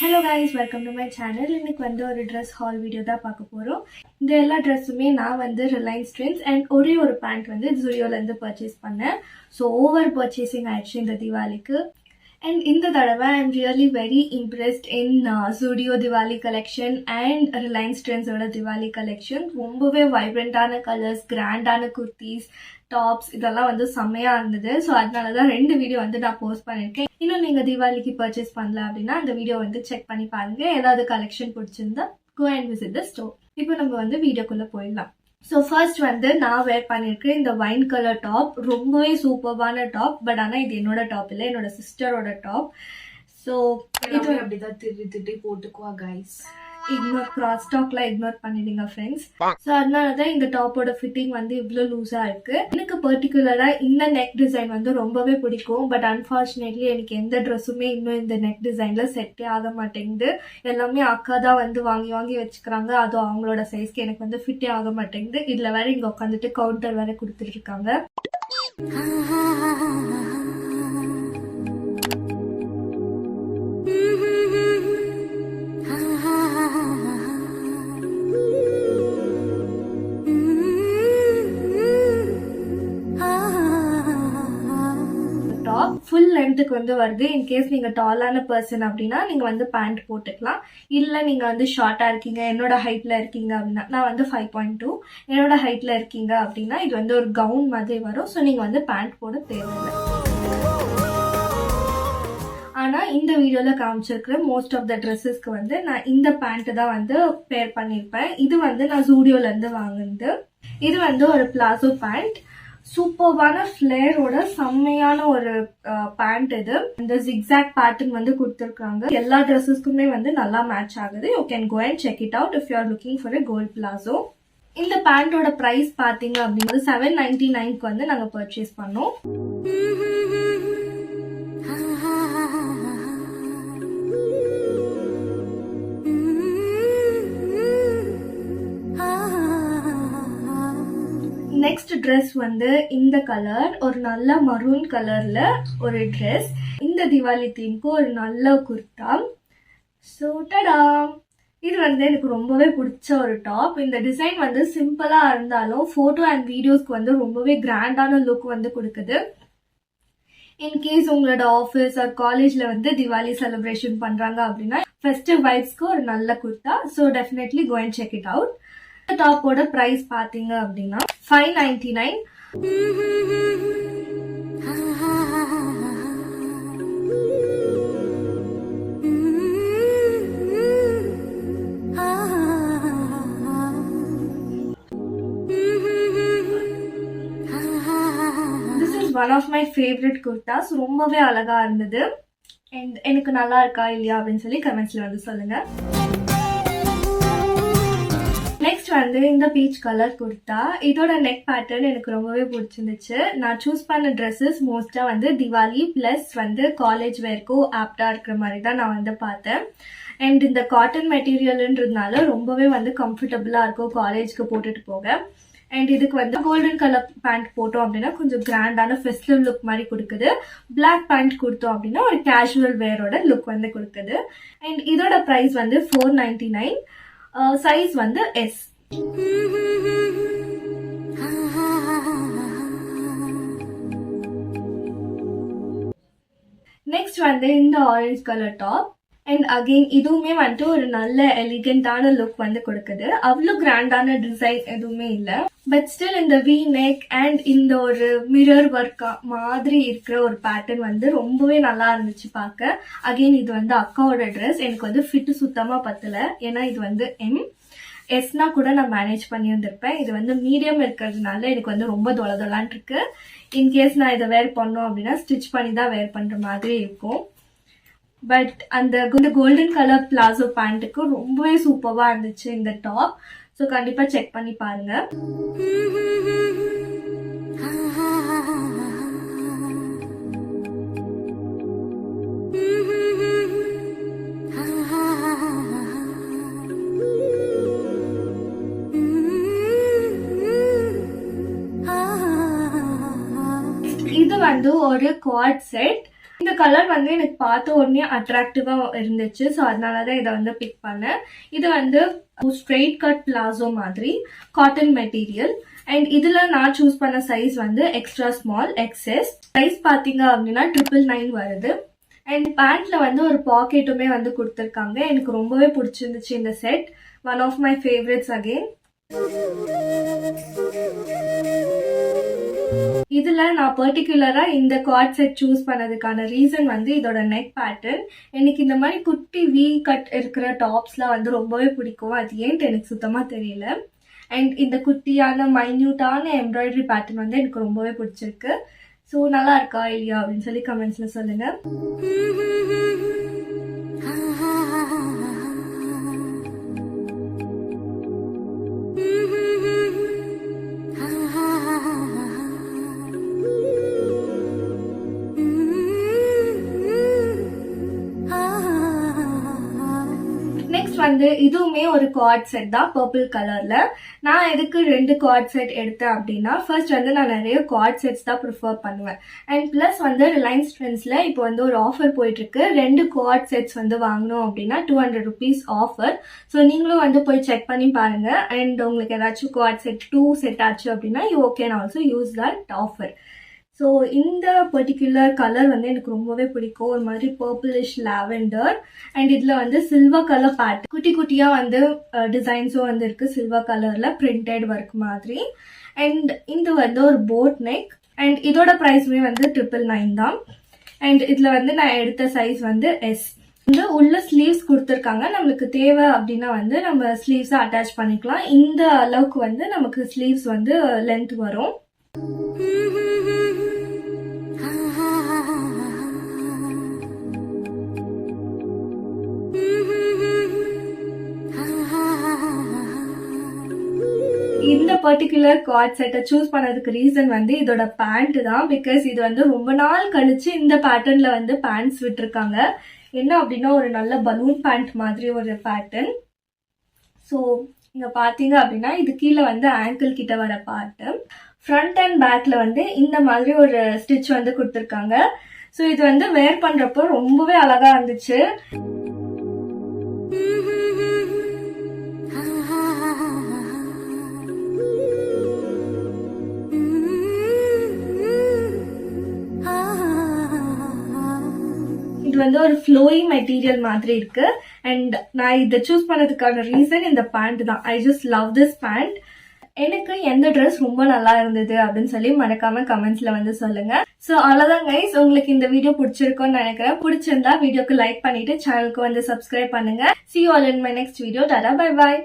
Hello guys, welcome to my channel. இன்னைக்கு வந்து ஒரு ட்ரெஸ் ஹால் வீடியோ தான் பார்க்க போகிறோம். இந்த எல்லா ட்ரெஸ்ஸுமே நான் வந்து ரிலையன்ஸ் ட்ரெண்ட்ஸ் அண்ட் ஒரே ஒரு பேண்ட் வந்து ஜூடியோலேருந்து பர்ச்சேஸ் பண்ணேன். ஸோ ஓவர் பர்ச்சேசிங் ஆயிடுச்சு இந்த தீபாவளிக்கு. அண்ட் இந்த தடவை I am really very impressed in Zudio Diwali collection and Reliance ட்ரெண்ட்ஸோட திவாலி கலெக்ஷன். ரொம்பவே வைப்ரண்டான கலர்ஸ், கிராண்டான குர்த்திஸ், டாப்ஸ் இதெல்லாம் வந்து செம்மையா இருந்தது. ஸோ அதனால தான் 2 வீடியோ வந்து நான் போஸ்ட் பண்ணியிருக்கேன். இன்னும் நீங்கள் தீபாவளிக்கு பர்ச்சேஸ் பண்ணல அப்படின்னா அந்த வீடியோ வந்து செக் பண்ணி பாருங்க. ஏதாவது கலெக்ஷன் பிடிச்சிருந்தா go and visit the store. இப்போ நம்ம வந்து வீடியோக்குள்ளே போயிடலாம். ஸோ ஃபர்ஸ்ட் வந்து நான் வேர் பண்ணியிருக்கேன் இந்த வைன் கலர் டாப். ரொம்பவே சூப்பர்வான டாப். பட் ஆனால் இது என்னோட டாப் இல்லை, என்னோட சிஸ்டரோட டாப். ஸோ இது அப்படிதான் திட்டி போட்டுக்குவா கைஸ். இக்னோர் கிராஸ் டாக்லாம் இக்னோர் பண்ணிடுங்க ஃப்ரெண்ட்ஸ். ஸோ அதனால தான் இந்த டாப்போட ஃபிட்டிங் வந்து இவ்வளோ லூஸாக இருக்கு. எனக்கு பர்டிகுலராக இந்த நெக் டிசைன் வந்து ரொம்பவே பிடிக்கும். பட் அன்ஃபார்ச்சுனேட்லி எனக்கு எந்த ட்ரெஸ்ஸுமே இன்னும் இந்த நெக் டிசைன்ல செட்டே ஆக மாட்டேங்குது. எல்லாமே அக்கா தான் வந்து வாங்கி வாங்கி வச்சுக்கிறாங்க. அதுவும் அவங்களோட சைஸ்க்கு எனக்கு வந்து ஃபிட்டே ஆக மாட்டேங்குது. இதில் வேற இங்கே உட்காந்துட்டு கவுண்டர் வேற கொடுத்துட்டு இருக்காங்க. ஃபுல் லென்த்துக்கு வந்து வருது. இன்கேஸ் நீங்கள் டாலான பர்சன் அப்படின்னா நீங்கள் வந்து பேண்ட் போட்டுக்கலாம். இல்லை நீங்கள் வந்து ஷார்ட்டாக இருக்கீங்க, என்னோட ஹைட்டில் இருக்கீங்க அப்படின்னா, நான் வந்து 5.2 என்னோட ஹைட்டில் இருக்கீங்க அப்படின்னா இது வந்து ஒரு கவுன் மாதிரி வரும். ஸோ நீங்கள் வந்து பேண்ட் போட தேவையில்லை. ஆனால் இந்த வீடியோவில் காமிச்சிருக்கிற மோஸ்ட் ஆஃப் த ட்ரெஸ்ஸஸ்க்கு வந்து நான் இந்த பேண்ட்டு தான் வந்து பேர் பண்ணியிருப்பேன். இது வந்து நான் ஜூடியோலேருந்து வாங்கினது. இது வந்து ஒரு பிளாசோ பேண்ட். சூப்பர்வான ஃபிளேரோட செம்மையான ஒரு பேண்ட் இது. இந்த ஜிக்ஸாக் பேட்டர்ன் வந்து கொடுத்துருக்காங்க. எல்லா ட்ரெஸ்ஸஸ்க்குமே வந்து நல்லா மேட்ச் ஆகுது. You can go and check it out if you are looking for a gold palazzo. இந்த பேண்டோட ப்ரைஸ் பார்த்தீங்க அப்படின்னா 799க்கு வந்து நாங்கள் பர்ச்சேஸ் பண்ணோம். நெக்ஸ்ட் ட்ரெஸ் வந்து இந்த கலர், ஒரு நல்ல மரூன் கலர்ல ஒரு ட்ரெஸ். இந்த திவாலி தீம்க்கு ஒரு நல்ல குர்தா. ஸோ டடா, இது வந்து எனக்கு ரொம்பவே பிடிச்ச ஒரு டாப். இந்த டிசைன் வந்து சிம்பிளா இருந்தாலும் போட்டோ அண்ட் வீடியோஸ்க்கு வந்து ரொம்பவே கிராண்டான லுக் வந்து கொடுக்குது. இன்கேஸ் உங்களோட ஆஃபீஸ் ஆர் காலேஜ்ல வந்து திவாலி செலிப்ரேஷன் பண்றாங்க அப்படின்னா ஃபெஸ்டிவ் வைப்ஸ்க்கு ஒரு நல்ல kurta. So definitely go and check it out. டாப்போட பிரைஸ் பாத்தீங்க அப்படின்னா 599. This is one of my favorite kurtas. ரொம்பவே அழகா இருந்தது. And எனக்கு நல்லா இருக்கா இல்லையா அப்படின்னு சொல்லி கமெண்ட்ஸ்ல வந்து சொல்லுங்க. நெக்ஸ்ட் வந்து இந்த பீச் கலர் குர்த்தா. இதோட நெக் பேட்டர்ன் எனக்கு ரொம்பவே பிடிச்சிருந்துச்சு. நான் சூஸ் பண்ண ட்ரெஸ்ஸஸ் மோஸ்டா வந்து திவாலி பிளஸ் வந்து காலேஜ் வேர்க்கும் ஆப்டா இருக்கிற மாதிரி தான் நான் வந்து பார்த்தேன். அண்ட் இந்த காட்டன் மெட்டீரியல்ன்றதுனால ரொம்பவே வந்து கம்ஃபர்டபுளா இருக்கும் காலேஜ்க்கு போட்டுட்டு போக. அண்ட் இதுக்கு வந்து கோல்டன் கலர் பேண்ட் போட்டோம் அப்படின்னா கொஞ்சம் கிராண்டான ஃபெஸ்டிவல் லுக் மாதிரி கொடுக்குது. பிளாக் பேண்ட் கொடுத்தோம் அப்படின்னா ஒரு கேஷுவல் வேரோட லுக் வந்து கொடுக்குது. அண்ட் இதோட ப்ரைஸ் வந்து 499. சைஸ் வந்து S. நெக்ஸ்ட் வந்து இந்த orange colour top. And again இதுவுமே வந்துட்டு ஒரு நல்ல எலிகென்டான லுக் வந்து கொடுக்குது. அவ்வளோ கிராண்டான டிசைன் எதுவுமே இல்லை. பட் ஸ்டில் இந்த வி நெக் அண்ட் இந்த ஒரு மிரர் ஒர்க் மாதிரி இருக்கிற ஒரு பேட்டர்ன் வந்து ரொம்பவே நல்லா இருந்துச்சு பார்க்க. அகெயின் இது வந்து அக்காவோட ட்ரெஸ். எனக்கு வந்து ஃபிட்டு சுத்தமாக பத்தல. ஏன்னா இது வந்து எஸ்னா கூட நான் மேனேஜ் பண்ணியிருந்திருப்பேன். இது வந்து மீடியம் இருக்கிறதுனால எனக்கு வந்து ரொம்ப தொலைதொலான் இருக்கு. இன்கேஸ் நான் இதை வேர் பண்ணோம் அப்படின்னா ஸ்டிச் பண்ணி தான் வேர் பண்ற மாதிரி இருக்கும். பட் அந்த கோல்டன் கலர் பிளாசோ பேண்ட்டுக்கு ரொம்பவே சூப்பர்வா இருந்துச்சு இந்த டாப். ஸோ கண்டிப்பா செக் பண்ணி பாருங்க. இது வந்து ஒரு குவாட் செட். இந்த கலர் வந்து எனக்கு பார்த்த உடனே அட்ராக்டிவா இருந்துச்சு. ஸோ அதனாலதான் இதை வந்து பிக் பண்ணேன். இது வந்து ஸ்ட்ரெயிட் கட் பிளாசோ மாதிரி காட்டன் மெட்டீரியல். அண்ட் இதுல நான் சூஸ் பண்ண சைஸ் வந்து எக்ஸ்ட்ரா ஸ்மால் எக்ஸ்எஸ். சைஸ் பாத்தீங்க அப்படின்னா 999 வருது. அண்ட் பேண்ட்ல வந்து ஒரு பாக்கெட்டுமே வந்து கொடுத்துருக்காங்க. எனக்கு ரொம்பவே பிடிச்சிருந்துச்சு இந்த set. One of my favourites again. இதுல நான் பர்டிகுலரா இந்த கார்ட் செட் சூஸ் பண்ணதுக்கான ரீசன் வந்து இதோட நெக் பேட்டர்ன். எனக்கு இந்த மாதிரி குட்டி வி கட் இருக்கிற டாப்ஸ்லாம் வந்து ரொம்பவே பிடிக்கும். அது ஏன்ட்டு எனக்கு சுத்தமா தெரியல. அண்ட் இந்த குட்டியான மைன்யூட்டான எம்ப்ராய்டரி பேட்டர்ன் வந்து எனக்கு ரொம்பவே பிடிச்சிருக்கு. ஸோ நல்லா இருக்கா இல்லையா அப்படின்னு சொல்லி கமெண்ட்ஸ்ல சொல்லுங்க. நெக்ஸ்ட் வந்து இதுவுமே ஒரு குவாட் செட் தான், பர்பிள் கலர்ல. நான் எதுக்கு 2 குவாட் செட் எடுத்தேன் அப்படின்னா, ஃபர்ஸ்ட் வந்து நான் நிறைய குவாட் செட்ஸ் தான் ப்ரிஃபர் பண்ணுவேன். அண்ட் பிளஸ் வந்து ரிலையன்ஸ் ட்ரெண்ட்ஸ்ல இப்போ வந்து ஒரு ஆஃபர் போயிட்டு இருக்கு. 2 குவாட் செட்ஸ் வந்து வாங்கணும் அப்படின்னா 200 rupees ஆஃபர். ஸோ நீங்களும் வந்து போய் செக் பண்ணி பாருங்க. அண்ட் உங்களுக்கு ஏதாச்சும் குவாட் செட் 2 செட் ஆச்சு அப்படின்னா you can also use that offer. So இந்த பர்டிகுலர் கலர் வந்து எனக்கு ரொம்பவே பிடிக்கும். ஒரு மாதிரி பர்பிளிஷ் லாவெண்டர். அண்ட் இதுல வந்து சில்வர் கலர் பேட்டர்ன் குட்டி குட்டியா வந்து டிசைன்ஸும் வந்து இருக்கு சில்வர் கலர்ல பிரிண்டட் ஒர்க் மாதிரி. அண்ட் இது வந்து ஒரு போட் நெக். அண்ட் இதோட பிரைஸ்மே வந்து 999 தான். அண்ட் இதுல வந்து நான் எடுத்த சைஸ் வந்து எஸ். வந்து உள்ள ஸ்லீவ்ஸ் கொடுத்துருக்காங்க. நம்மளுக்கு தேவை அப்படின்னா வந்து நம்ம ஸ்லீவ்ஸை அட்டாச் பண்ணிக்கலாம். இந்த அளவுக்கு வந்து நமக்கு ஸ்லீவ்ஸ் வந்து லென்த் வரும். இந்த பர்டிகுலர் குவாட் செட்டை சூஸ் பண்ணதுக்கு ரீசன் வந்து இதோட பேண்ட் தான். பிகாஸ் இது வந்து ரொம்ப நாள் கழிச்சு இந்த பேட்டர்ன்ல வந்து பேண்ட்ஸ் விட்டுருக்காங்க. என்ன அப்படின்னா ஒரு நல்ல பலூன் பேண்ட் மாதிரி ஒரு பேட்டர்ன். ஸோ இங்க பாத்தீங்க அப்படின்னா இது கீழே வந்து ஆங்கிள் கிட்ட வர பார்ட். ஃப்ரண்ட் அண்ட் பேக்ல வந்து இந்த மாதிரி ஒரு ஸ்டிச் வந்து கொடுத்துருக்காங்க. ஸோ இது வந்து வேர் பண்றப்போ ரொம்பவே அழகா இருந்துச்சு. இது வந்து ஒரு ஃப்ளோயி மெட்டீரியல் மாதிரி இருக்கு. அண்ட் நான் இதை சூஸ் பண்ணதுக்கான ரீசன் இந்த பேண்ட் தான். I just love this band. எனக்கு எந்த ட்ரெஸ் ரொம்ப நல்லா இருந்தது அப்படின்னு சொல்லி மறக்காம கமெண்ட்ஸ்ல வந்து சொல்லுங்க. ஸோ அவ்வளவுதான் கைஸ், உங்களுக்கு இந்த வீடியோ பிடிச்சிருக்கும்னு நினைக்கிறேன். பிடிச்சிருந்தா வீடியோக்கு லைக் பண்ணிட்டு சேனலுக்கு வந்து சப்ஸ்கிரைப் பண்ணுங்க. See you all in my next video. Tada, bye bye.